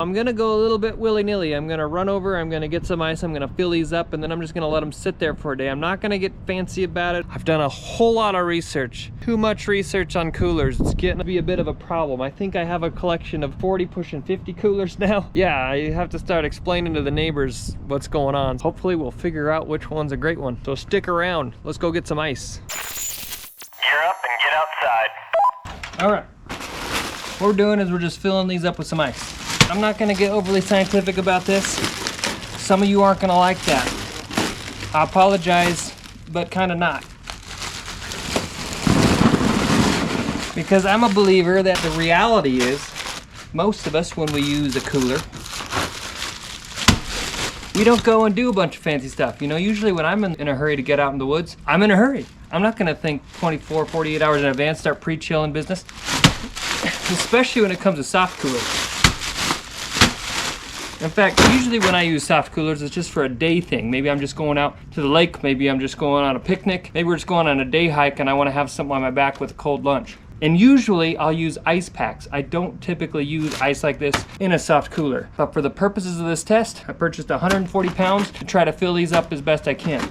I'm gonna go a little bit willy-nilly. I'm gonna run over, I'm gonna get some ice, I'm gonna fill these up, and then I'm just gonna let them sit there for a day. I'm not gonna get fancy about it. I've done a whole lot of research. Too much research on coolers. It's getting to be a bit of a problem. I think I have a collection of 40 pushing 50 coolers now. Yeah, I have to start explaining to the neighbors what's going on. Hopefully we'll figure out which one's a great one. So stick around. Let's go get some ice. Gear up and get outside. All right. What we're doing is we're just filling these up with some ice. I'm not gonna get overly scientific about this. Some of you aren't gonna like that. I apologize, but kind of not. Because I'm a believer that the reality is, most of us, when we use a cooler, we don't go and do a bunch of fancy stuff. You know, usually when I'm in a hurry to get out in the woods, I'm in a hurry. I'm not gonna think 24, 48 hours in advance, start pre-chilling business. Especially when it comes to soft coolers. In fact, usually when I use soft coolers, it's just for a day thing. Maybe I'm just going out to the lake, maybe I'm just going on a picnic, maybe we're just going on a day hike and I wanna have something on my back with a cold lunch. And usually I'll use ice packs. I don't typically use ice like this in a soft cooler. But for the purposes of this test, I purchased 140 pounds to try to fill these up as best I can.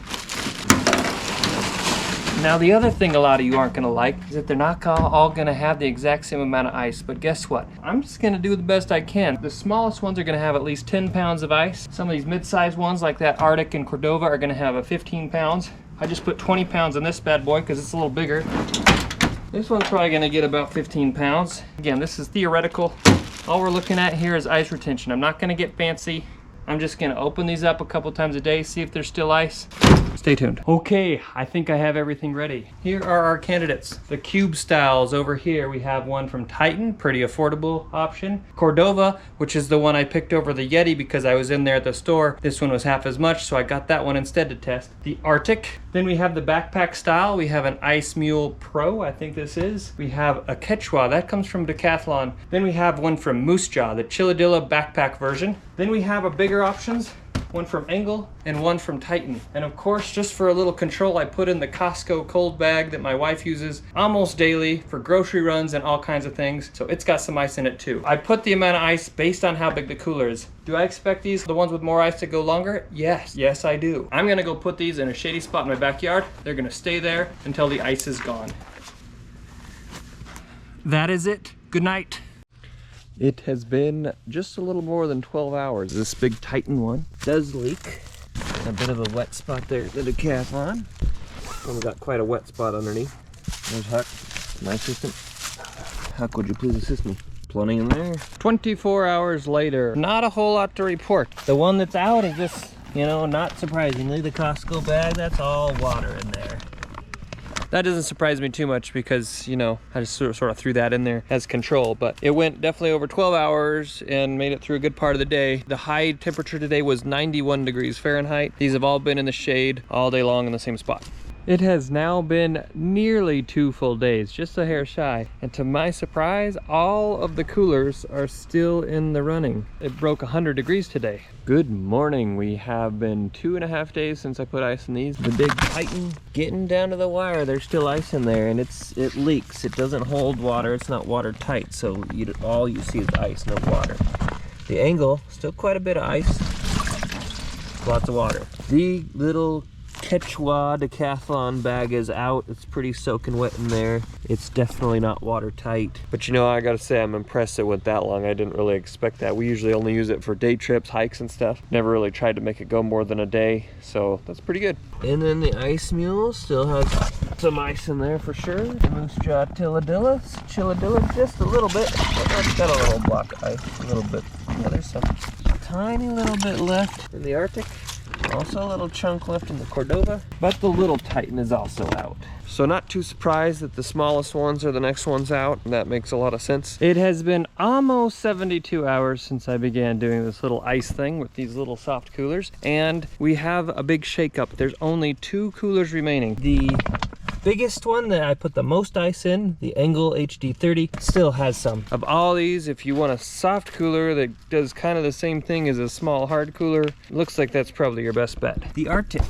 Now the other thing a lot of you aren't gonna like is that they're not all gonna have the exact same amount of ice, but guess what? I'm just gonna do the best I can. The smallest ones are gonna have at least 10 pounds of ice. Some of these mid-sized ones like that Arctic and Cordova are gonna have a 15 pounds. I just put 20 pounds in this bad boy because it's a little bigger. This one's probably gonna get about 15 pounds. Again, this is theoretical. All we're looking at here is ice retention. I'm not gonna get fancy. I'm just gonna open these up a couple times a day, see if there's still ice. Stay tuned. Okay, I think I have everything ready. Here are our candidates. The cube styles over here. We have one from Titan, pretty affordable option. Cordova, which is the one I picked over the Yeti because I was in there at the store. This one was half as much, so I got that one instead to test. The Arctic. Then we have the backpack style. We have an Ice Mule Pro, I think this is. We have a Quechua, that comes from Decathlon. Then we have one from Moose Jaw, the Chilladilla backpack version. Then we have a bigger options. One from Engel and one from Titan. And of course, just for a little control, I put in the Costco cold bag that my wife uses almost daily for grocery runs and all kinds of things. So it's got some ice in it too. I put the amount of ice based on how big the cooler is. Do I expect these, the ones with more ice, to go longer? Yes, yes I do. I'm gonna go put these in a shady spot in my backyard. They're gonna stay there until the ice is gone. That is it. Good night. It has been just a little more than 12 hours. This big Titan one does leak. A bit of a wet spot there at the Decathlon. And we got quite a wet spot underneath. There's Huck, my assistant. Huck, would you please assist me? Plenty in there. 24 hours later, not a whole lot to report. The one that's out is this, you know, not surprisingly, the Costco bag. That's all water in there. That doesn't surprise me too much because, you know, I just sort of threw that in there as control, but it went definitely over 12 hours and made it through a good part of the day. The high temperature today was 91 degrees Fahrenheit. These have all been in the shade all day long in the same spot. It has now been nearly 2 full days, just a hair shy. And to my surprise, all of the coolers are still in the running. It broke 100 degrees today. Good morning. We have been 2.5 days since I put ice in these. The big Titan getting down to the wire. There's still ice in there and it leaks. It doesn't hold water. It's not watertight. So all you see is ice, no water. The Engel, still quite a bit of ice. Lots of water. The little Quechua Decathlon bag is out. It's pretty soaking wet in there. It's definitely not watertight. But you know, I gotta say, I'm impressed it went that long. I didn't really expect that. We usually only use it for day trips, hikes and stuff. Never really tried to make it go more than a day. So that's pretty good. And then the Ice Mule still has some ice in there for sure. The Moose Jaw Chilladilla, just a little bit. That's got a little block of ice, a little bit. Yeah, there's some tiny little bit left in the Arctic. Also a little chunk left in the Cordova, but the little Titan is also out. So not too surprised that the smallest ones are the next ones out. That makes a lot of sense. It has been almost 72 hours since I began doing this little ice thing with these little soft coolers, and we have a big shakeup. There's only 2 coolers remaining. The biggest one that I put the most ice in, the Engel HD30, still has some. Of all these, if you want a soft cooler that does kind of the same thing as a small hard cooler, looks like that's probably your best bet. The Arctic,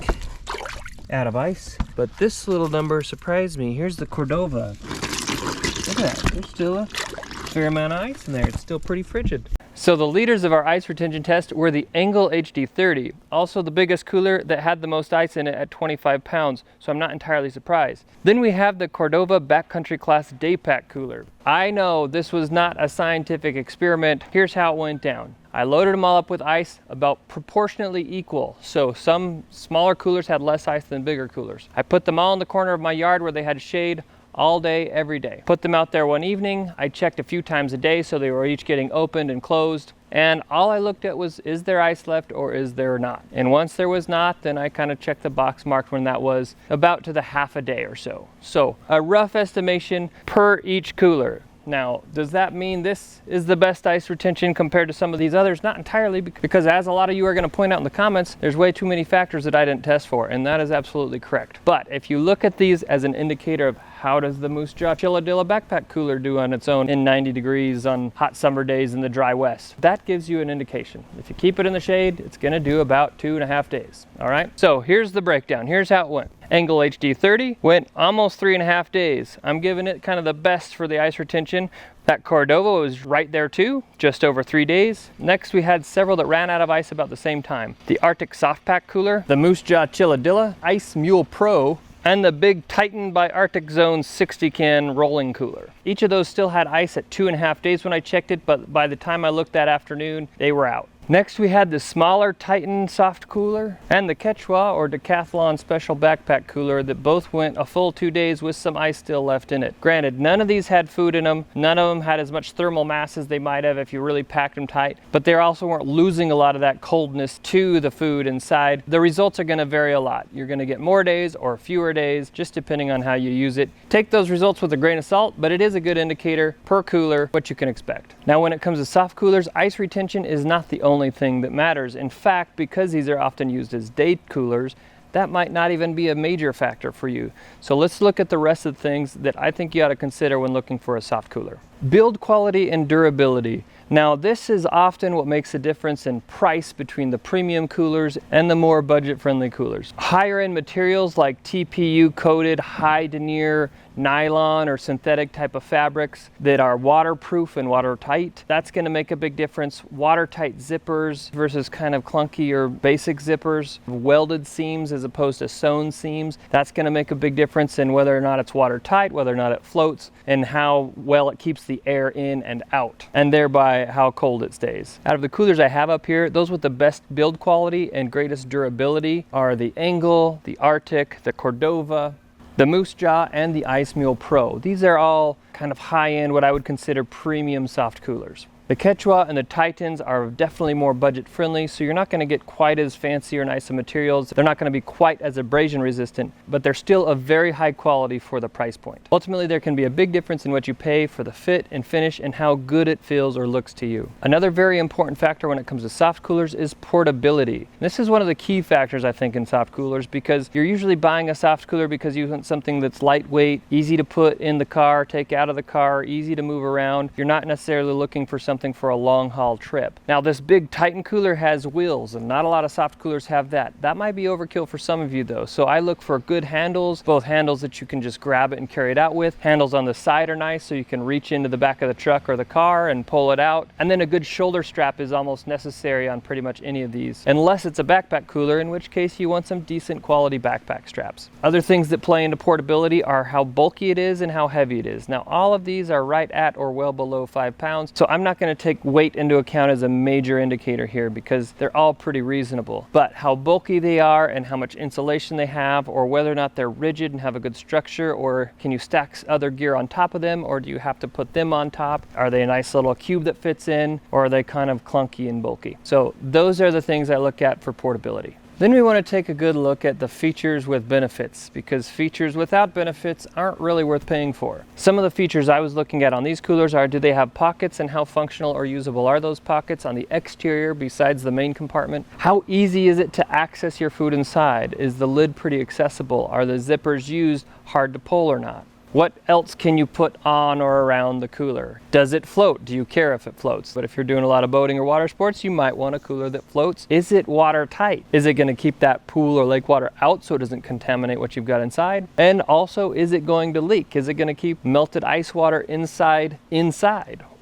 out of ice, but this little number surprised me. Here's the Cordova. Look at that, there's still a fair amount of ice in there. It's still pretty frigid. So the leaders of our ice retention test were the Engel HD30, also the biggest cooler that had the most ice in it at 25 pounds, so I'm not entirely surprised. Then we have the Cordova Backcountry Class Day Pack Cooler. I know this was not a scientific experiment. Here's how it went down. I loaded them all up with ice about proportionately equal. So some smaller coolers had less ice than bigger coolers. I put them all in the corner of my yard where they had shade all day, every day. Put them out there one evening. I checked a few times a day so they were each getting opened and closed. And all I looked at was, is there ice left or is there not? And once there was not, then I kind of checked the box marked when that was about to the half a day or so. So a rough estimation per each cooler. Now, does that mean this is the best ice retention compared to some of these others? Not entirely, because as a lot of you are going to point out in the comments, there's way too many factors that I didn't test for, and that is absolutely correct. But if you look at these as an indicator of how does the Moose Jaw Chilladilla Backpack Cooler do on its own in 90 degrees on hot summer days in the dry west, that gives you an indication. If you keep it in the shade, it's going to do about 2.5 days. All right, so here's the breakdown. Here's how it went. Engel HD30 went almost 3.5 days. I'm giving it kind of the best for the ice retention. That Cordova was right there too, just over 3 days. Next, we had several that ran out of ice about the same time. The Arctic Soft Pack Cooler, the Moose Jaw Chilladilla, Ice Mule Pro, and the big Titan by Arctic Zone 60 can rolling cooler. Each of those still had ice at 2.5 days when I checked it, but by the time I looked that afternoon, they were out. Next, we had the smaller Titan soft cooler and the Quechua or Decathlon special backpack cooler that both went a full 2 days with some ice still left in it. Granted, none of these had food in them. None of them had as much thermal mass as they might have if you really packed them tight, but they also weren't losing a lot of that coldness to the food inside. The results are going to vary a lot. You're going to get more days or fewer days, just depending on how you use it. Take those results with a grain of salt, but it is a good indicator per cooler what you can expect. Now, when it comes to soft coolers, ice retention is not the only thing that matters. In fact, because these are often used as day coolers, that might not even be a major factor for you. So let's look at the rest of the things that I think you ought to consider when looking for a soft cooler. Build quality and durability. Now, this is often what makes the difference in price between the premium coolers and the more budget-friendly coolers. Higher end materials like TPU coated high denier nylon or synthetic type of fabrics that are waterproof and watertight, that's going to make a big difference. Watertight zippers versus kind of clunky or basic zippers. Welded seams as opposed to sewn seams, that's going to make a big difference in whether or not it's watertight, whether or not it floats, and how well it keeps the air in and out, and thereby how cold it stays. Out of the coolers I have up here, those with the best build quality and greatest durability are the Engel, the Arctic, the Cordova, the Moose Jaw, and the Ice Mule Pro. These are all kind of high-end, what I would consider premium soft coolers. The Quechua and the Titans are definitely more budget friendly, so you're not going to get quite as fancy or nice of materials. They're not going to be quite as abrasion resistant, but they're still of very high quality for the price point. Ultimately, there can be a big difference in what you pay for the fit and finish and how good it feels or looks to you. Another very important factor when it comes to soft coolers is portability. This is one of the key factors, I think, in soft coolers, because you're usually buying a soft cooler because you want something that's lightweight, easy to put in the car, take out of the car, easy to move around. You're not necessarily looking for something for a long haul trip. Now, this big Titan cooler has wheels, and not a lot of soft coolers have that. That might be overkill for some of you though, so I look for good handles, both handles that you can just grab it and carry it out with. Handles on the side are nice so you can reach into the back of the truck or the car and pull it out. And then a good shoulder strap is almost necessary on pretty much any of these, unless it's a backpack cooler, in which case you want some decent quality backpack straps. Other things that play into portability are how bulky it is and how heavy it is. Now, all of these are right at or well below 5 pounds, so I'm not going to take weight into account as a major indicator here because they're all pretty reasonable. But how bulky they are and how much insulation they have, or whether or not they're rigid and have a good structure, or can you stack other gear on top of them, or do you have to put them on top? Are they a nice little cube that fits in, or are they kind of clunky and bulky? So those are the things I look at for portability. Then we want to take a good look at the features with benefits, because features without benefits aren't really worth paying for. Some of the features I was looking at on these coolers are, do they have pockets and how functional or usable are those pockets on the exterior besides the main compartment? How easy is it to access your food inside? Is the lid pretty accessible? Are the zippers used hard to pull or not? What else can you put on or around the cooler? Does it float? Do you care if it floats? But if you're doing a lot of boating or water sports, you might want a cooler that floats. Is it watertight? Is it going to keep that pool or lake water out so it doesn't contaminate what you've got inside? And also, is it going to leak? Is it going to keep melted ice water inside?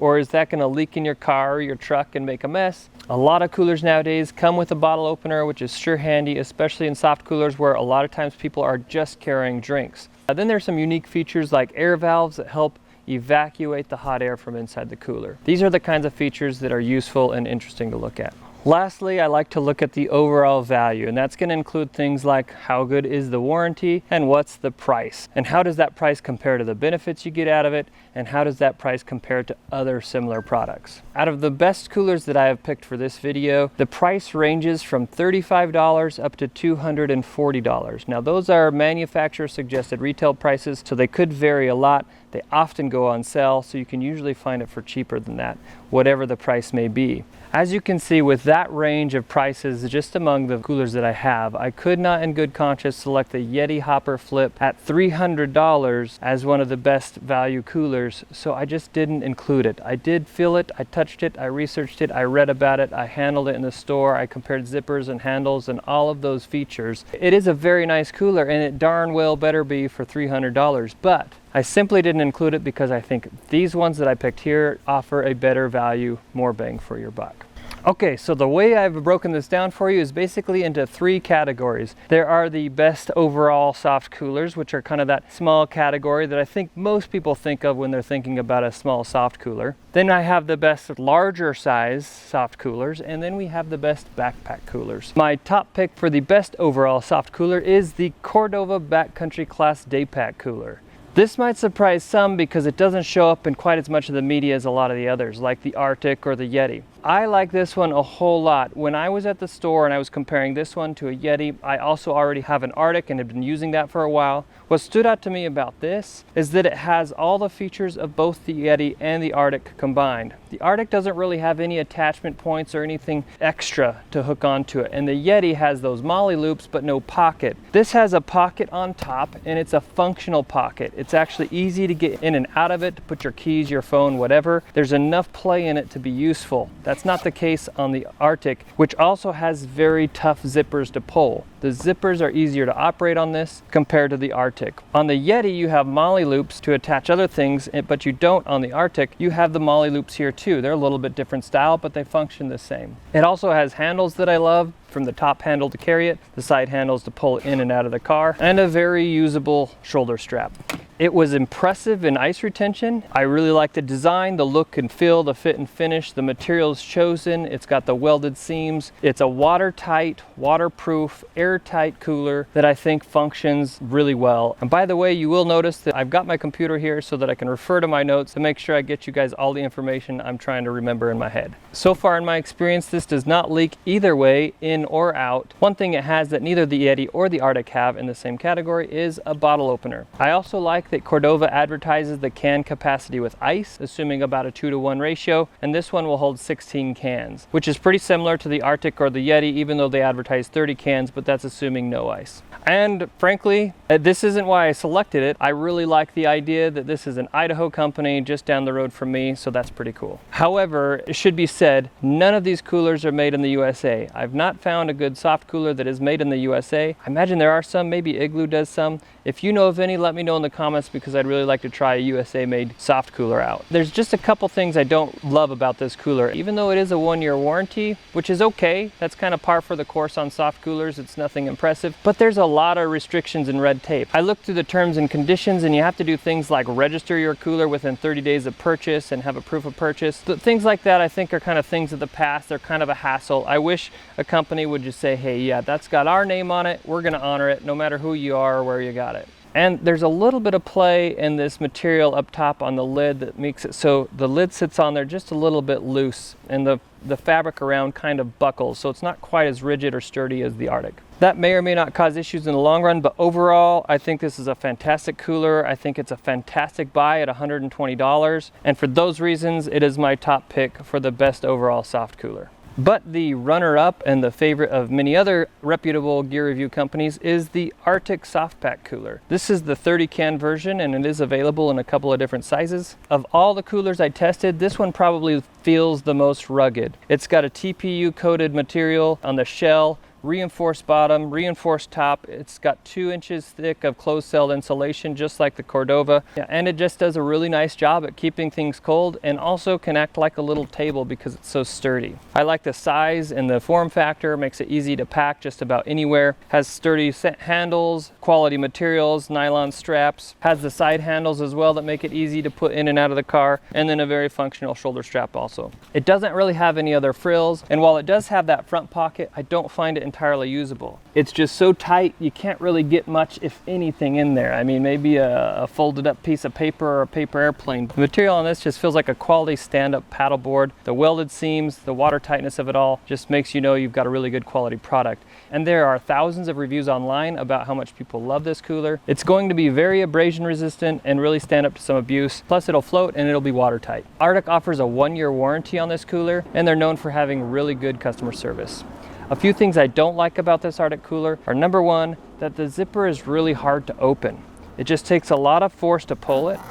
Or is that going to leak in your car or your truck and make a mess? A lot of coolers nowadays come with a bottle opener, which is sure handy, especially in soft coolers where a lot of times people are just carrying drinks. Then there's some unique features like air valves that help evacuate the hot air from inside the cooler. These are the kinds of features that are useful and interesting to look at. Lastly, I like to look at the overall value, and that's going to include things like how good is the warranty and what's the price, and how does that price compare to the benefits you get out of it, and how does that price compare to other similar products. Out of the best coolers that I have picked for this video, the price ranges from $35 up to $240. Now those are manufacturer suggested retail prices, so they could vary a lot. They often go on sale, so you can usually find it for cheaper than that, whatever the price may be. As you can see, with that range of prices just among the coolers that I have, I could not in good conscience select the Yeti Hopper Flip at $300 as one of the best value coolers, so I just didn't include it. I did feel it, I touched it, I researched it, I read about it, I handled it in the store, I compared zippers and handles and all of those features. It is a very nice cooler, and it darn well better be for $300, but I simply didn't include it because I think these ones that I picked here offer a better value, more bang for your buck. Okay, so the way I've broken this down for you is basically into 3 categories. There are the best overall soft coolers, which are kind of that small category that I think most people think of when they're thinking about a small soft cooler. Then I have the best larger size soft coolers, and then we have the best backpack coolers. My top pick for the best overall soft cooler is the Cordova Backcountry Class Daypack cooler. This might surprise some because it doesn't show up in quite as much of the media as a lot of the others, like the Arctic or the Yeti. I like this one a whole lot. When I was at the store and I was comparing this one to a Yeti, I also already have an Arctic and have been using that for a while. What stood out to me about this is that it has all the features of both the Yeti and the Arctic combined. The Arctic doesn't really have any attachment points or anything extra to hook onto it, and the Yeti has those MOLLE loops but no pocket. This has a pocket on top, and it's a functional pocket. It's actually easy to get in and out of it, to put your keys, your phone, whatever. There's enough play in it to be useful. That's not the case on the Arctic, which also has very tough zippers to pull. The zippers are easier to operate on this compared to the Arctic. On the Yeti, you have MOLLE loops to attach other things, but you don't on the Arctic. You have the MOLLE loops here too. They're a little bit different style, but they function the same. It also has handles that I love, from the top handle to carry it, the side handles to pull in and out of the car, and a very usable shoulder strap. It was impressive in ice retention. I really like the design, the look and feel, the fit and finish, the materials chosen. It's got the welded seams. It's a watertight, waterproof, airtight cooler that I think functions really well. And by the way, you will notice that I've got my computer here so that I can refer to my notes to make sure I get you guys all the information I'm trying to remember in my head. So far in my experience, this does not leak either way, in or out. One thing it has that neither the Yeti or the Arctic have in the same category is a bottle opener. I also like that Cordova advertises the can capacity with ice, assuming about a 2-to-1 ratio, and this one will hold 16 cans, which is pretty similar to the Arctic or the Yeti, even though they advertise 30 cans, but that's assuming no ice. And frankly, this isn't why I selected it. I really like the idea that this is an Idaho company just down the road from me, so that's pretty cool. However, it should be said, none of these coolers are made in the USA. I've not found a good soft cooler that is made in the USA. I imagine there are some, maybe Igloo does some. If you know of any, let me know in the comments because I'd really like to try a USA made soft cooler out. There's just a couple things I don't love about this cooler. Even though it is a 1-year warranty, which is okay, that's kind of par for the course on soft coolers, it's nothing impressive, but there's a lot of restrictions and red tape. I looked through the terms and conditions and you have to do things like register your cooler within 30 days of purchase and have a proof of purchase. Things like that I think are kind of things of the past. They're kind of a hassle. I wish a company would just say, hey, yeah, that's got our name on it, we're gonna honor it no matter who you are or where you got it. And there's a little bit of play in this material up top on the lid that makes it so the lid sits on there just a little bit loose and the fabric around kind of buckles, so it's not quite as rigid or sturdy as the Arctic. That may or may not cause issues in the long run, but overall, I think this is a fantastic cooler. I think it's a fantastic buy at $120, and for those reasons, it is my top pick for the best overall soft cooler. But the runner-up and the favorite of many other reputable gear review companies is the Arctic Soft Pack Cooler. This is the 30 can version and it is available in a couple of different sizes. Of all the coolers I tested, this one probably feels the most rugged. It's got a TPU coated material on the shell, reinforced bottom, reinforced top. It's got 2 inches thick of closed cell insulation, just like the Cordova. And it just does a really nice job at keeping things cold and also can act like a little table because it's so sturdy. I like the size and the form factor, makes it easy to pack just about anywhere. Has sturdy handles, quality materials, nylon straps. Has the side handles as well that make it easy to put in and out of the car. And then a very functional shoulder strap also. It doesn't really have any other frills. And while it does have that front pocket, I don't find it entirely usable. It's just so tight, you can't really get much, if anything, in there. I mean, maybe a folded up piece of paper or a paper airplane. The material on this just feels like a quality stand-up paddleboard. The welded seams, the water tightness of it all just makes you know you've got a really good quality product. And there are thousands of reviews online about how much people love this cooler. It's going to be very abrasion resistant and really stand up to some abuse. Plus it'll float and it'll be watertight. Arctic offers a 1-year warranty on this cooler and they're known for having really good customer service. A few things I don't like about this Arctic cooler are, number one, that the zipper is really hard to open. It just takes a lot of force to pull it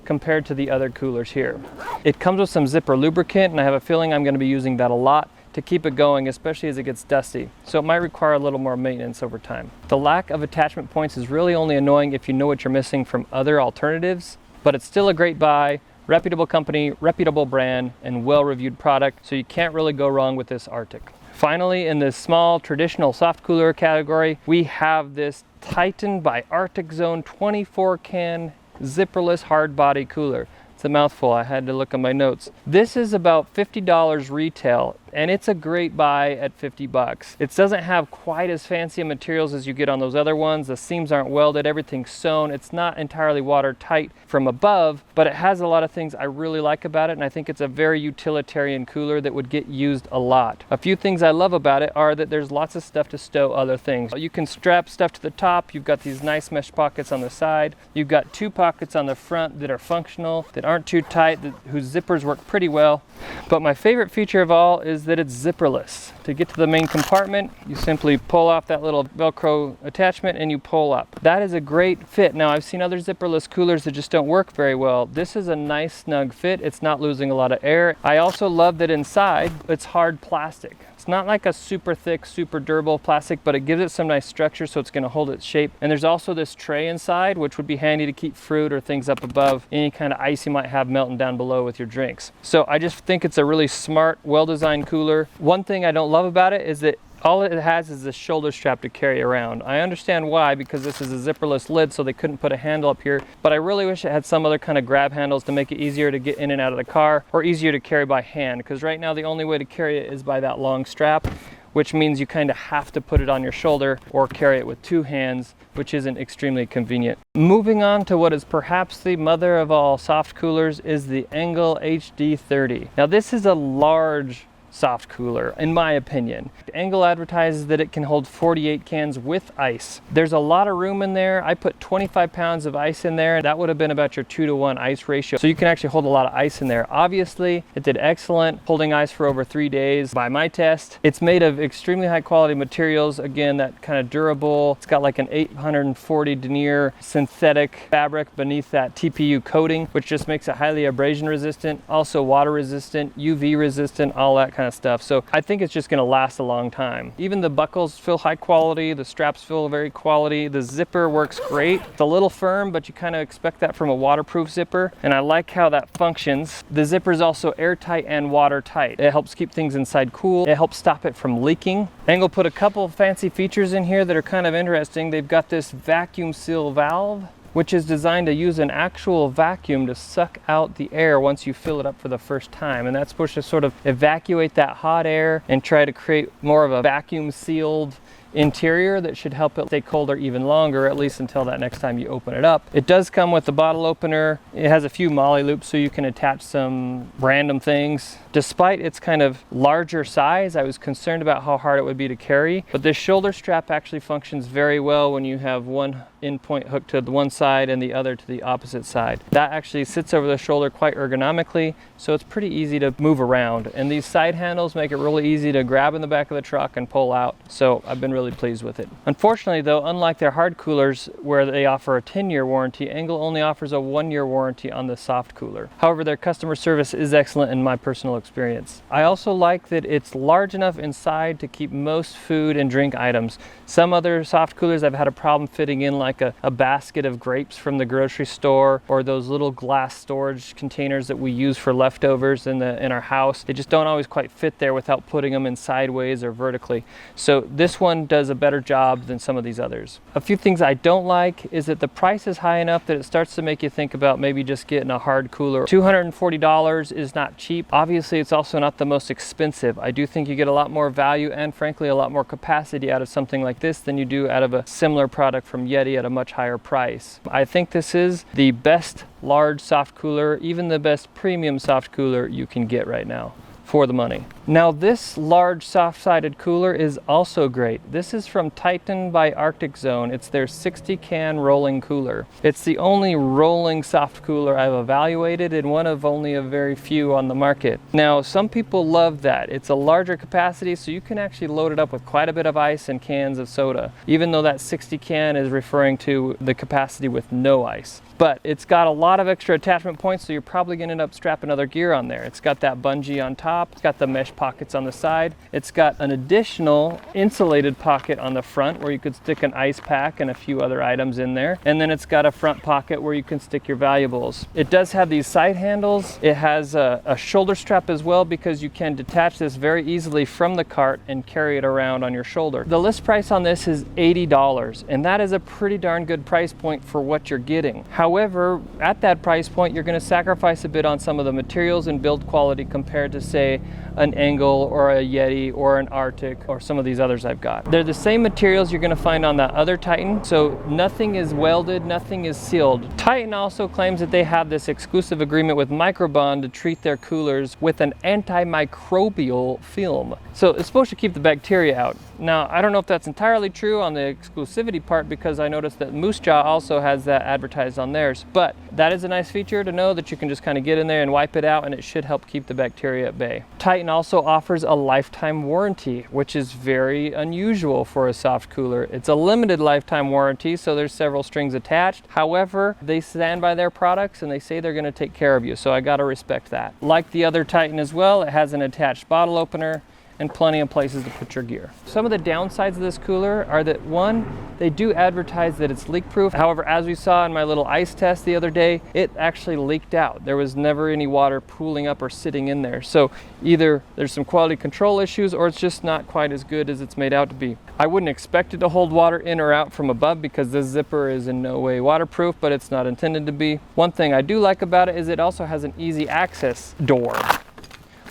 compared to the other coolers here. It comes with some zipper lubricant and I have a feeling I'm going to be using that a lot to keep it going, especially as it gets dusty. So it might require a little more maintenance over time. The lack of attachment points is really only annoying if you know what you're missing from other alternatives, but it's still a great buy. Reputable company, reputable brand, and well-reviewed product, so you can't really go wrong with this Arctic. Finally, in this small traditional soft cooler category, we have this Titan by Arctic Zone 24 can zipperless hard body cooler. It's a mouthful, I had to look at my notes. This is about $50 retail and it's a great buy at 50 bucks. It doesn't have quite as fancy materials as you get on those other ones. The seams aren't welded, everything's sewn. It's not entirely watertight from above, but it has a lot of things I really like about it, and I think it's a very utilitarian cooler that would get used a lot. A few things I love about it are that there's lots of stuff to stow other things. You can strap stuff to the top, you've got these nice mesh pockets on the side, you've got 2 pockets on the front that are functional, that aren't too tight, whose zippers work pretty well. But my favorite feature of all is that it's zipperless. To get to the main compartment, you simply pull off that little Velcro attachment and you pull up. That is a great fit. Now, I've seen other zipperless coolers that just don't work very well. This is a nice snug fit. It's not losing a lot of air. I also love that inside it's hard plastic. It's not like a super thick, super durable plastic, but it gives it some nice structure so it's gonna hold its shape. And there's also this tray inside, which would be handy to keep fruit or things up above, any kind of ice you might have melting down below with your drinks. So I just think it's a really smart, well-designed cooler. One thing I don't love about it is that all it has is this shoulder strap to carry around. I understand why, because this is a zipperless lid, so they couldn't put a handle up here, but I really wish it had some other kind of grab handles to make it easier to get in and out of the car, or easier to carry by hand, because right now the only way to carry it is by that long strap, which means you kind of have to put it on your shoulder or carry it with 2 hands, which isn't extremely convenient. Moving on to what is perhaps the mother of all soft coolers is the Engel HD30. Now this is a large soft cooler, in my opinion. Engel advertises that it can hold 48 cans with ice. There's a lot of room in there. I put 25 pounds of ice in there. That would have been about your 2-to-1 ice ratio. So you can actually hold a lot of ice in there. Obviously, it did excellent, holding ice for over 3 days by my test. It's made of extremely high quality materials. Again, that kind of durable. It's got like an 840 denier synthetic fabric beneath that TPU coating, which just makes it highly abrasion resistant, also water resistant, UV resistant, all that kind of stuff. So I think it's just going to last a long time. Even the buckles feel high quality, the straps feel very quality, the zipper works great. It's a little firm, but you kind of expect that from a waterproof zipper, and I like how that functions. The zipper is also airtight and watertight. It helps keep things inside cool. It helps stop it from leaking. Engel put a couple of fancy features in here that are kind of interesting. They've got this vacuum seal valve, which is designed to use an actual vacuum to suck out the air once you fill it up for the first time. And that's supposed to sort of evacuate that hot air and try to create more of a vacuum sealed interior that should help it stay colder even longer, at least until that next time you open it up. It does come with the bottle opener. It has a few molly loops so you can attach some random things. Despite its kind of larger size, I was concerned about how hard it would be to carry, but this shoulder strap actually functions very well when you have one endpoint hooked to the one side and the other to the opposite side. That actually sits over the shoulder quite ergonomically, so it's pretty easy to move around. And these side handles make it really easy to grab in the back of the truck and pull out, so I've been really pleased with it. Unfortunately though, unlike their hard coolers where they offer a 10-year warranty, Engel only offers a 1-year warranty on the soft cooler. However, their customer service is excellent in my personal experience. I also like that it's large enough inside to keep most food and drink items. Some other soft coolers I've had a problem fitting in, like a basket of grapes from the grocery store, or those little glass storage containers that we use for leftovers in our house. They just don't always quite fit there without putting them in sideways or vertically. So this one does a better job than some of these others. A few things I don't like is that the price is high enough that it starts to make you think about maybe just getting a hard cooler. $240 is not cheap. Obviously, it's also not the most expensive. I do think you get a lot more value and frankly a lot more capacity out of something like this than you do out of a similar product from Yeti at a much higher price. I think this is the best large soft cooler, even the best premium soft cooler you can get right now for the money. Now this large soft-sided cooler is also great. This is from Titan by Arctic Zone. It's their 60 can rolling cooler. It's the only rolling soft cooler I've evaluated and one of only a very few on the market. Now some people love that. It's a larger capacity so you can actually load it up with quite a bit of ice and cans of soda, even though that 60 can is referring to the capacity with no ice. But it's got a lot of extra attachment points, so you're probably gonna end up strapping other gear on there. It's got that bungee on top, it's got the mesh pockets on the side, it's got an additional insulated pocket on the front where you could stick an ice pack and a few other items in there, and then it's got a front pocket where you can stick your valuables. It does have these side handles. It has a shoulder strap as well, because you can detach this very easily from the cart and carry it around on your shoulder. The list price on this is $80, and that is a pretty darn good price point for what you're getting. However, at that price point, you're going to sacrifice a bit on some of the materials and build quality compared to, say, an Engel or a Yeti or an Arctic or some of these others I've got. They're the same materials you're going to find on that other Titan, so nothing is welded, nothing is sealed. Titan also claims that they have this exclusive agreement with Microbond to treat their coolers with an antimicrobial film. So it's supposed to keep the bacteria out. Now, I don't know if that's entirely true on the exclusivity part, because I noticed that Moose Jaw also has that advertised on theirs, but that is a nice feature to know, that you can just kind of get in there and wipe it out and it should help keep the bacteria at bay. Titan also offers a lifetime warranty, which is very unusual for a soft cooler. It's a limited lifetime warranty, so there's several strings attached. However, they stand by their products and they say they're going to take care of you, so I gotta respect that. Like the other Titan as well, it has an attached bottle opener and plenty of places to put your gear. Some of the downsides of this cooler are that, one, they do advertise that it's leak proof. However, as we saw in my little ice test the other day, it actually leaked out. There was never any water pooling up or sitting in there. So either there's some quality control issues or it's just not quite as good as it's made out to be. I wouldn't expect it to hold water in or out from above because this zipper is in no way waterproof, but it's not intended to be. One thing I do like about it is it also has an easy access door,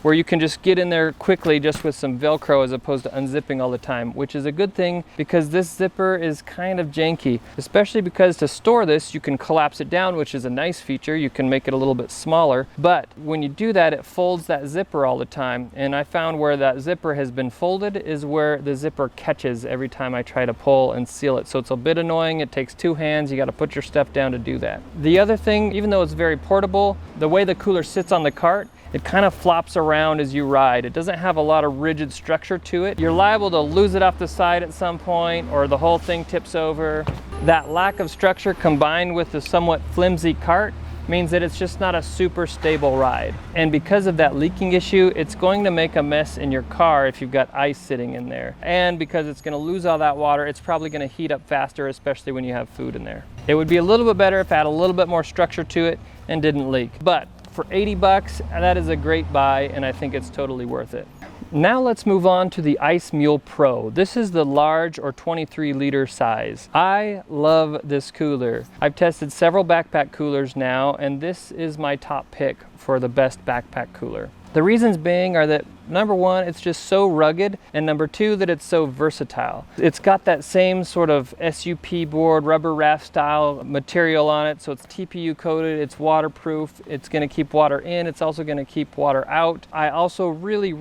where you can just get in there quickly just with some Velcro as opposed to unzipping all the time, which is a good thing because this zipper is kind of janky, especially because to store this, you can collapse it down, which is a nice feature. You can make it a little bit smaller, but when you do that, it folds that zipper all the time. And I found where that zipper has been folded is where the zipper catches every time I try to pull and seal it. So it's a bit annoying. It takes two hands. You got to put your stuff down to do that. The other thing, even though it's very portable, the way the cooler sits on the cart, it kind of flops around as you ride. It doesn't have a lot of rigid structure to it. You're liable to lose it off the side at some point, or the whole thing tips over. That lack of structure combined with the somewhat flimsy cart means that it's just not a super stable ride. And because of that leaking issue, it's going to make a mess in your car if you've got ice sitting in there. And because it's gonna lose all that water, it's probably gonna heat up faster, especially when you have food in there. It would be a little bit better if it had a little bit more structure to it and didn't leak. But for 80 bucks, that is a great buy, and I think it's totally worth it. Now let's move on to the Ice Mule Pro. This is the large or 23 liter size. I love this cooler. I've tested several backpack coolers now, and this is my top pick for the best backpack cooler. The reasons being are that Number one, it's just so rugged, and number two, that it's so versatile. It's got that same sort of SUP board, rubber raft style material on it, so it's TPU coated, it's waterproof, it's gonna keep water in, it's also gonna keep water out. I also really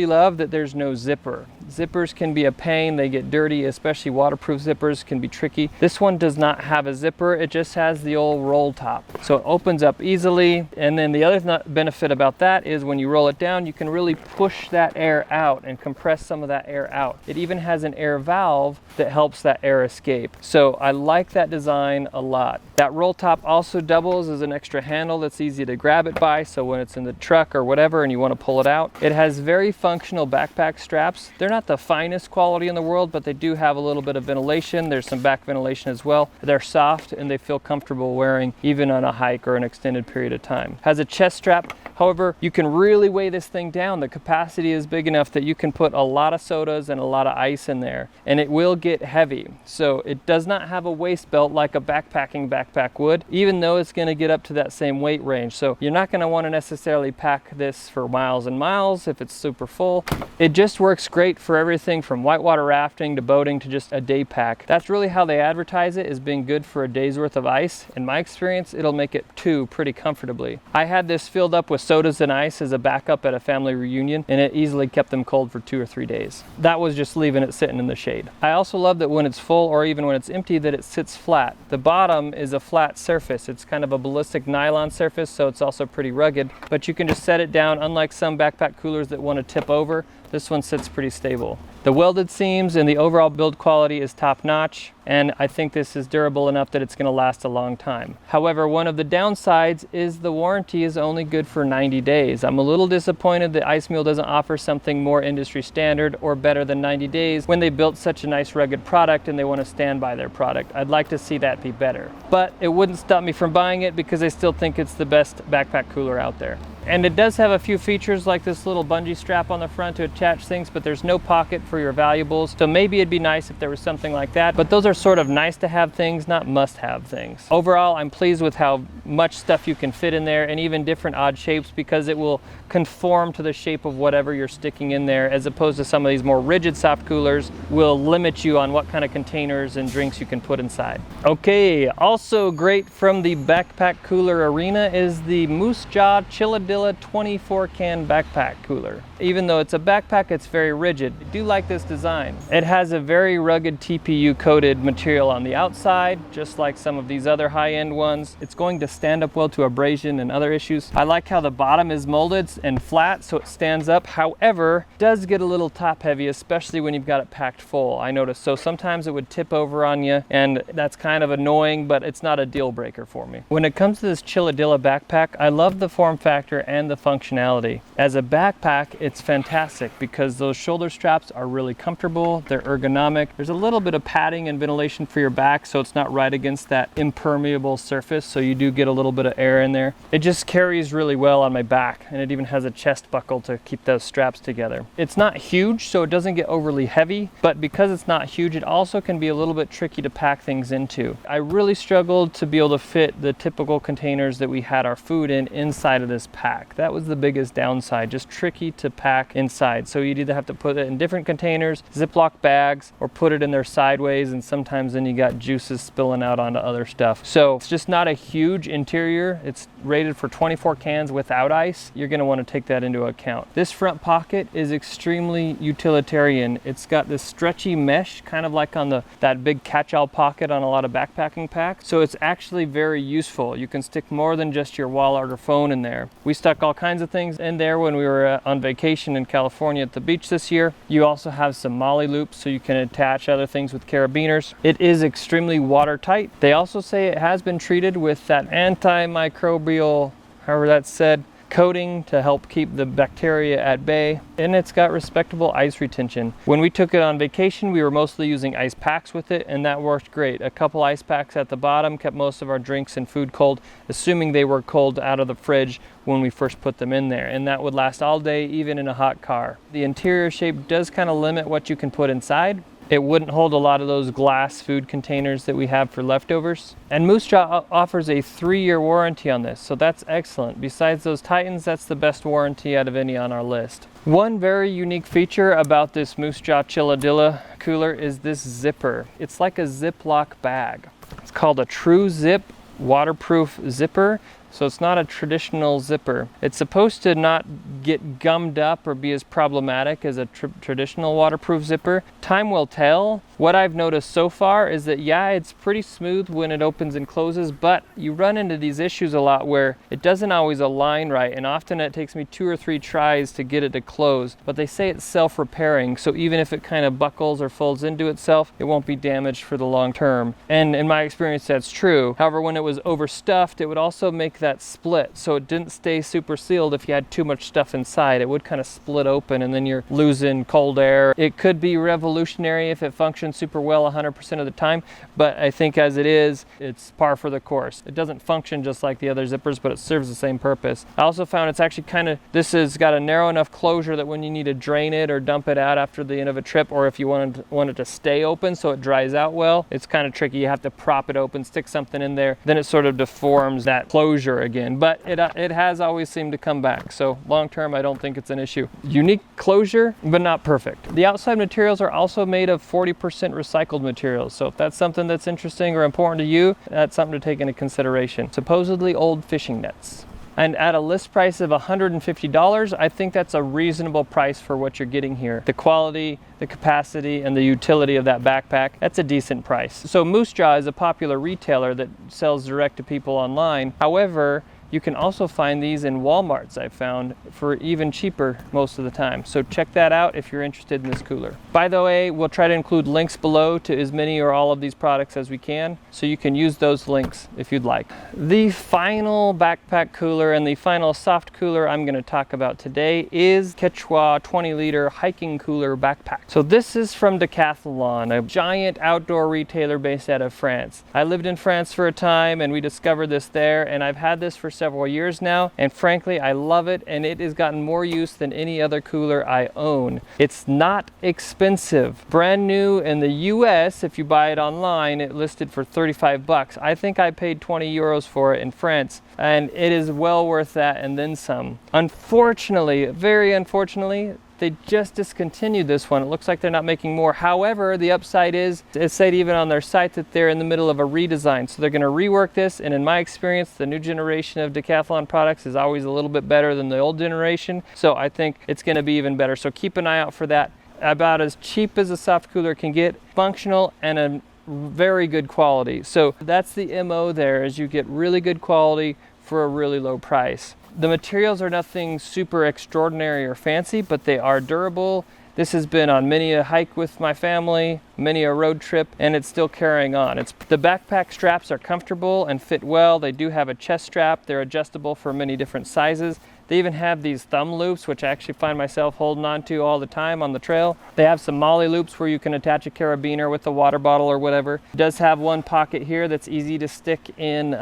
love that there's no zipper. Zippers can be a pain, they get dirty, especially waterproof zippers can be tricky. This one does not have a zipper, it just has the old roll top. So it opens up easily, and then the other benefit about that is when you roll it down, you can really push that air out and compress some of that air out. It even has an air valve that helps that air escape. So I like that design a lot. That roll top also doubles as an extra handle that's easy to grab it by, so when it's in the truck or whatever and you want to pull it out. It has very functional backpack straps. They're not the finest quality in the world, but they do have a little bit of ventilation. There's some back ventilation as well. They're soft and they feel comfortable wearing even on a hike or an extended period of time. Has a chest strap. However, you can really weigh this thing down. The capacity is big enough that you can put a lot of sodas and a lot of ice in there, and it will get heavy. So it does not have a waist belt like a backpacking backpack would, even though it's going to get up to that same weight range. So you're not going to want to necessarily pack this for miles and miles if it's super full. It just works great for everything from whitewater rafting to boating to just a day pack. That's really how they advertise it, as being good for a day's worth of ice. In my experience, it'll make it 2 pretty comfortably. I had this filled up with sodas and ice as a backup at a family reunion, and it easily kept them cold for 2 or 3 days. That was just leaving it sitting in the shade. I also love that when it's full, or even when it's empty, that it sits flat. The bottom is a flat surface. It's kind of a ballistic nylon surface, so it's also pretty rugged, but you can just set it down. Unlike some backpack coolers that want to tip over, this one sits pretty stable. The welded seams and the overall build quality is top notch, and I think this is durable enough that it's going to last a long time. However, one of the downsides is the warranty is only good for 90 days. I'm a little disappointed that Ice Mule doesn't offer something more industry standard or better than 90 days when they built such a nice rugged product and they want to stand by their product. I'd like to see that be better. But it wouldn't stop me from buying it because I still think it's the best backpack cooler out there. And it does have a few features like this little bungee strap on the front to attach things, but there's no pocket for your valuables. So maybe it'd be nice if there was something like that, but those are sort of nice to have things, not must have things. Overall, I'm pleased with how much stuff you can fit in there, and even different odd shapes, because it will conform to the shape of whatever you're sticking in there, as opposed to some of these more rigid soft coolers will limit you on what kind of containers and drinks you can put inside. Okay, also great from the backpack cooler arena is the Moose Jaw Chilladilla 24 can backpack cooler. Even though it's a backpack, it's very rigid. I do like this design. It has a very rugged TPU coated material on the outside, just like some of these other high-end ones. It's going to stand up well to abrasion and other issues. I like how the bottom is molded and flat so it stands up. However, it does get a little top heavy, especially when you've got it packed full, I noticed. So sometimes it would tip over on you, and that's kind of annoying, but it's not a deal breaker for me. When it comes to this Chilladilla backpack, I love the form factor and the functionality. As a backpack, it's fantastic because those shoulder straps are really comfortable, they're ergonomic. There's a little bit of padding and ventilation for your back, so it's not right against that impermeable surface, so you do get a little bit of air in there. It just carries really well on my back, and it even has a chest buckle to keep those straps together. It's not huge, so it doesn't get overly heavy, but because it's not huge, it also can be a little bit tricky to pack things into. I really struggled to be able to fit the typical containers that we had our food in inside of this pack. That was the biggest downside, just tricky to pack inside. So you'd either have to put it in different containers, Ziploc bags, or put it in there sideways, and sometimes then you got juices spilling out onto other stuff. So it's just not a huge interior. It's rated for 24 cans without ice. You're gonna want to take that into account. This front pocket is extremely utilitarian. It's got this stretchy mesh, kind of like on that big catch-all pocket on a lot of backpacking packs. So it's actually very useful. You can stick more than just your wallet or phone in there. We stuck all kinds of things in there when we were on vacation in California at the beach this year. You also have some molly loops so you can attach other things with carabiners. It is extremely watertight. They also say it has been treated with that antimicrobial, however that's said, coating to help keep the bacteria at bay, and it's got respectable ice retention. When we took it on vacation, we were mostly using ice packs with it, and that worked great. A couple ice packs at the bottom kept most of our drinks and food cold, assuming they were cold out of the fridge when we first put them in there, and that would last all day, even in a hot car. The interior shape does kind of limit what you can put inside. It wouldn't hold a lot of those glass food containers that we have for leftovers. And Moose Jaw offers a 3-year warranty on this, so that's excellent. Besides those Titans, that's the best warranty out of any on our list. One very unique feature about this Moose Jaw Chilladilla cooler is this zipper. It's like a Ziploc bag. It's called a True Zip waterproof zipper. So it's not a traditional zipper. It's supposed to not get gummed up or be as problematic as a traditional waterproof zipper. Time will tell. What I've noticed so far is that, yeah, it's pretty smooth when it opens and closes, but you run into these issues a lot where it doesn't always align right, and often it takes me 2 or 3 tries to get it to close. But they say it's self-repairing, so even if it kind of buckles or folds into itself, it won't be damaged for the long term. And in my experience, that's true. However, when it was overstuffed, it would also make that split, so it didn't stay super sealed. If you had too much stuff inside, it would kind of split open and then you're losing cold air. It could be revolutionary if it functions super well 100% of the time, but I think as it is, it's par for the course. It doesn't function just like the other zippers, but it serves the same purpose. I also found it's actually this has got a narrow enough closure that when you need to drain it or dump it out after the end of a trip, or if you want it to stay open so it dries out well, it's kind of tricky. You have to prop it open, stick something in there, then it sort of deforms that closure again, but it has always seemed to come back. So long term, I don't think it's an issue. Unique closure, but not perfect. The outside materials are also made of 40% recycled materials. So if that's something that's interesting or important to you, that's something to take into consideration. Supposedly old fishing nets. And at a list price of $150, I think that's a reasonable price for what you're getting here. The quality, the capacity, and the utility of that backpack, that's a decent price. So Moose Jaw is a popular retailer that sells direct to people online. However, you can also find these in Walmarts, I've found, for even cheaper most of the time. So check that out if you're interested in this cooler. By the way, we'll try to include links below to as many or all of these products as we can, so you can use those links if you'd like. The final backpack cooler and the final soft cooler I'm gonna talk about today is Quechua 20-liter hiking cooler backpack. So this is from Decathlon, a giant outdoor retailer based out of France. I lived in France for a time and we discovered this there, and I've had this for several years now, and frankly I love it, and it has gotten more use than any other cooler I own. It's not expensive. Brand new in the US, if you buy it online, it listed for 35 bucks. I think I paid 20 euros for it in France, and it is well worth that and then some. Unfortunately, very unfortunately, they just discontinued this one. It looks like they're not making more. However, the upside is, it said even on their site that they're in the middle of a redesign. So they're gonna rework this, and in my experience, the new generation of Decathlon products is always a little bit better than the old generation. So I think it's gonna be even better. So keep an eye out for that. About as cheap as a soft cooler can get, functional and a very good quality. So that's the MO there, is you get really good quality for a really low price. The materials are nothing super extraordinary or fancy, but they are durable. This has been on many a hike with my family, many a road trip, and it's still carrying on. The backpack straps are comfortable and fit well. They do have a chest strap. They're adjustable for many different sizes. They even have these thumb loops, which I actually find myself holding on to all the time on the trail. They have some molly loops where you can attach a carabiner with a water bottle or whatever. It does have one pocket here that's easy to stick in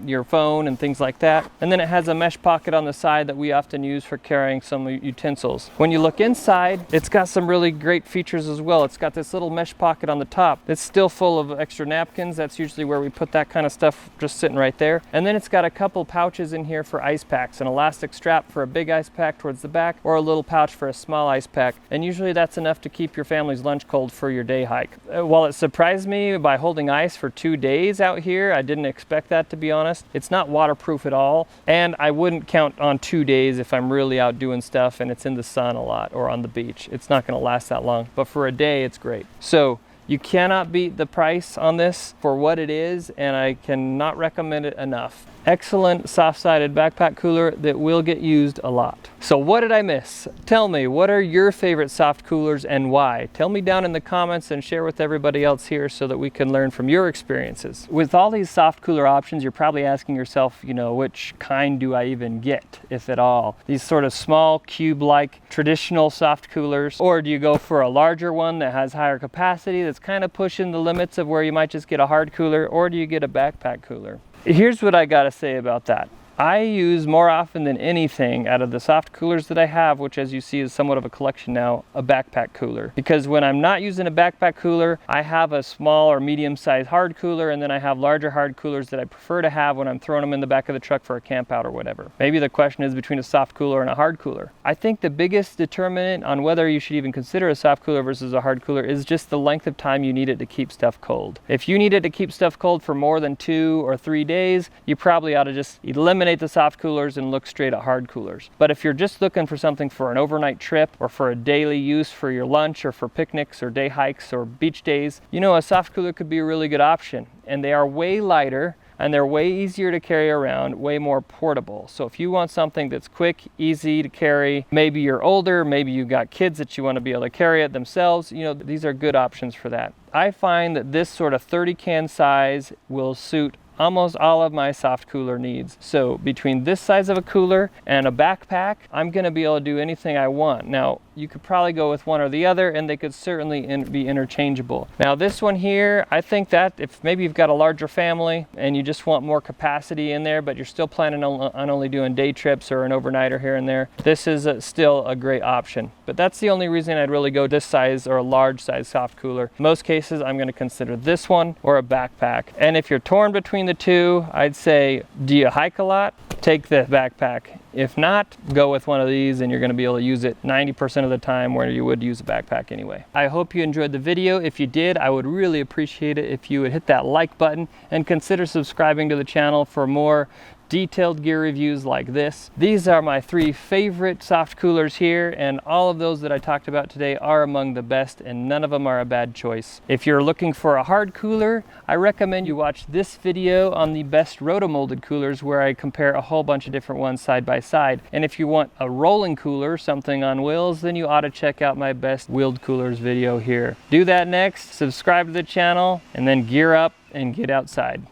your phone and things like that. And then it has a mesh pocket on the side that we often use for carrying some utensils. When you look inside, it's got some really great features as well. It's got this little mesh pocket on the top. It's still full of extra napkins. That's usually where we put that kind of stuff, just sitting right there. And then it's got a couple pouches in here for ice packs, an elastic strap for a big ice pack towards the back, or a little pouch for a small ice pack. And usually that's enough to keep your family's lunch cold for your day hike. While it surprised me by holding ice for 2 days out here, I didn't expect that, to be honest. It's not waterproof at all, and I wouldn't count on 2 days if I'm really out doing stuff and it's in the sun a lot or on the beach. It's not gonna last that long, but for a day it's great. So you cannot beat the price on this for what it is, and I cannot recommend it enough. Excellent soft-sided backpack cooler that will get used a lot. So what did I miss? Tell me, what are your favorite soft coolers and why? Tell me down in the comments and share with everybody else here so that we can learn from your experiences. With all these soft cooler options, you're probably asking yourself, you know, which kind do I even get, if at all? These sort of small, cube-like, traditional soft coolers, or do you go for a larger one that has higher capacity, that's kind of pushing the limits of where you might just get a hard cooler, or do you get a backpack cooler? Here's what I gotta say about that. I use more often than anything out of the soft coolers that I have, which as you see is somewhat of a collection now, a backpack cooler. Because when I'm not using a backpack cooler, I have a small or medium-sized hard cooler, and then I have larger hard coolers that I prefer to have when I'm throwing them in the back of the truck for a camp out or whatever. Maybe the question is between a soft cooler and a hard cooler. I think the biggest determinant on whether you should even consider a soft cooler versus a hard cooler is just the length of time you need it to keep stuff cold. If you need it to keep stuff cold for more than 2 or 3 days, you probably ought to just eliminate the soft coolers and look straight at hard coolers. But if you're just looking for something for an overnight trip or for a daily use for your lunch or for picnics or day hikes or beach days, you know, a soft cooler could be a really good option. And they are way lighter and they're way easier to carry around, way more portable. So if you want something that's quick, easy to carry, maybe you're older, maybe you've got kids that you want to be able to carry it themselves, you know, these are good options for that. I find that this sort of 30 can size will suit almost all of my soft cooler needs. So between this size of a cooler and a backpack, I'm gonna be able to do anything I want. Now, you could probably go with one or the other, and they could certainly be interchangeable. Now this one here, I think that if maybe you've got a larger family and you just want more capacity in there, but you're still planning on only doing day trips or an overnighter here and there, this is still a great option. But that's the only reason I'd really go this size or a large size soft cooler. In most cases, I'm gonna consider this one or a backpack. And if you're torn between the two, I'd say, do you hike a lot? Take the backpack. If not, go with one of these and you're gonna be able to use it 90% of the time where you would use a backpack anyway. I hope you enjoyed the video. If you did, I would really appreciate it if you would hit that like button and consider subscribing to the channel for more detailed gear reviews like this. These are my 3 favorite soft coolers here, and all of those that I talked about today are among the best, and none of them are a bad choice. If you're looking for a hard cooler, I recommend you watch this video on the best rotomolded coolers where I compare a whole bunch of different ones side by side. And if you want a rolling cooler, something on wheels, then you ought to check out my best wheeled coolers video here. Do that next, subscribe to the channel, and then gear up and get outside.